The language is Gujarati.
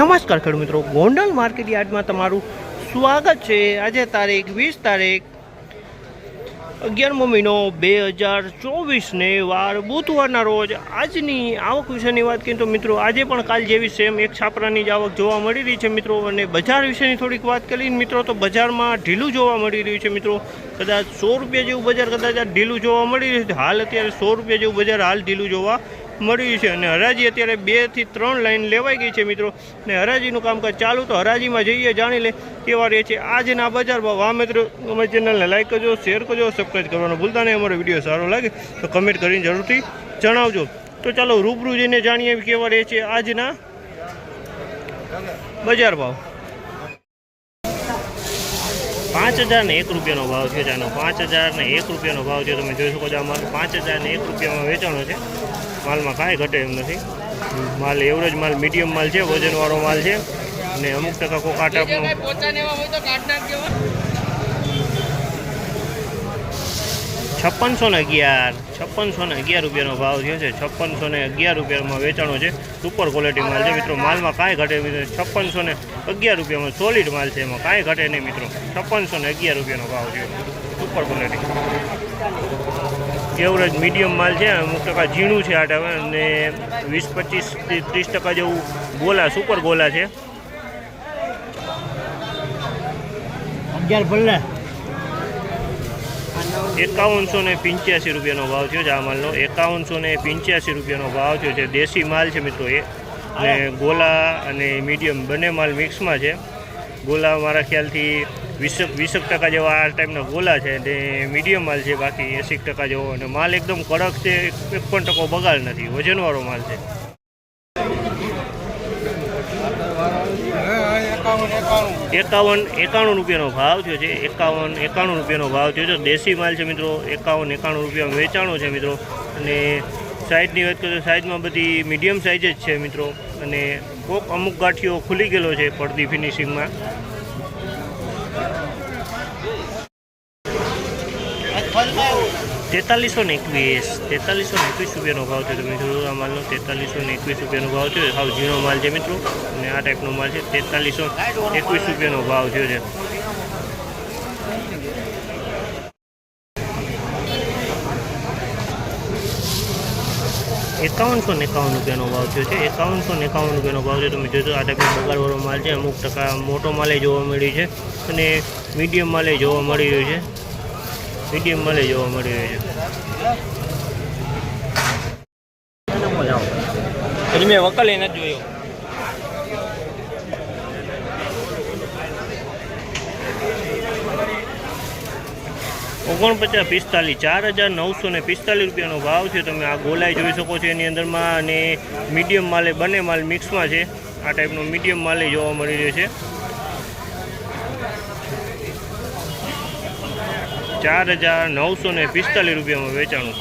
નમસ્કાર ખેડૂત મિત્રો, ગોંડલ માર્કેટ યાર્ડમાં તમારું સ્વાગત છે। આજે તારીખ 20 તારીખ 11મો મહિનો 2024 ને વાર બુધવારના રોજ આજની આવક વિશેની વાત કરીએ તો મિત્રો આજે પણ કાલ જેવી સેમ એક છાપરાની જ આવક જોવા મળી રહી છે મિત્રો। અને બજાર વિશેની થોડીક વાત કરીએ મિત્રો તો બજારમાં ઢીલું જોવા મળી રહ્યું છે મિત્રો। કદાચ 100 રૂપિયા જેવું બજાર કદાચ ઢીલું જોવા મળી રહ્યું છે। હાલ અત્યારે 100 રૂપિયા જેવું બજાર હાલ ઢીલું જોવા મળી છે। અને હરાજી અત્યારે 2 થી 3 લાઈન લેવાઈ ગઈ છે મિત્રો। ને હરાજીનું કામકાજ ચાલુ તો હરાજીમાં જઈએ જાણી લે કેવા રહે છે આજના બજાર ભાવ। આ મિત્રો અમારી ચેનલને લાઈક કરજો, શેર કરજો, સબસ્ક્રાઈબ કરવાનું ભૂલતા નહીં। અમારો વિડીયો સારો લાગે તો કમેન્ટ કરીને જરૂરથી જણાવજો। તો ચાલો રૂબરૂ જઈને જાણીએ કેવા રહે છે આજના બજાર ભાવ। 5001 રૂપિયાનો ભાવ છે ચાનો। 5001 રૂપિયાનો ભાવ છે। તમે જોઈ શકો છો આ માલ 5001 રૂપિયામાં વેચાણો છે। માલમાં કાંઈ ઘટે એમ નથી। માલ એવરેજ માલ મીડિયમ માલ છે, વજનવાળો માલ છે અને અમુક ટકા કોક આ ટાઈપનો 5611 રૂપિયાનો ભાવ થયો છે। 5611 રૂપિયામાં વેચાણો છે। સુપર ક્વોલિટી માલ છે મિત્રો। માલમાં કાંઈ ઘટે મિત્રો। 5611 રૂપિયામાં સોલિડ માલ છે, એમાં કાંઈ ઘટે નહીં મિત્રો। 5611 રૂપિયાનો ભાવ છે સુપર ક્વોલિટી। એવરેજ મીડિયમ માલ છે, અમુક ટકા ઝીણું છે આ ટાઈમે અને 20-25 થી 30% જેવું ગોલા સુપર ગોલા છે। 5185 રૂપિયાનો ભાવ થયો છે આ માલનો। 5185 રૂપિયાનો ભાવ થયો છે। દેશી માલ છે મિત્રો એ, અને ગોલા અને મીડિયમ બંને માલ મિક્સમાં છે। ગોલા મારા ખ્યાલથી 20% જેવા આ ટાઈપના ગોલા છે અને મીડિયમ માલ છે બાકી 80% જેવો। અને માલ એકદમ કડક છે, 1% બગાડ નથી, વજનવાળો માલ છે। 5191 રૂપિયાનો ભાવ થયો છે। 5191 રૂપિયાનો ભાવ થયો છે। દેશી માલ છે મિત્રો। 5191 રૂપિયામાં વેચાણો છે મિત્રો। અને સાઇઝની વાત કરીએ તો સાઇઝમાં બધી મીડિયમ સાઇઝ જ છે મિત્રો। અને કોક અમુક ગાંઠીઓ ખુલી ગયેલો છે પડદી ફિનિશિંગમાં। ₹4321 રૂપિયાનો ભાવ છે। તમે જોયું આ માલનો 4321 રૂપિયાનો ભાવ છે। સાવ ઝીણો માલ છે મિત્રો અને આ ટાઈપનો માલ છે। 4321 રૂપિયાનો ભાવ થયો છે। ₹5191 રૂપિયાનો ભાવ થયો છે। 5191 રૂપિયાનો ભાવ છે। તમે જોજો આ ટાઈપનો બગાડવાળો માલ છે। અમુક ટકા મોટો માલે જોવા મળી છે અને મીડિયમ માલે જોવા મળી રહ્યું છે। મીડિયમ માલે જોવા મળી રહ્યું છે। મેં વકલ એ નથી જોયો। 4945 રૂપિયાનો ભાવ છે। તમે આ ગોલાઈ જોઈ શકો છો એની અંદરમાં, અને મીડિયમ માલે બંને માલ મિક્સમાં છે। આ ટાઈપનો મીડિયમ માલે જોવા મળી રહ્યો છે। 4945 રૂપિયામાં વેચાણું।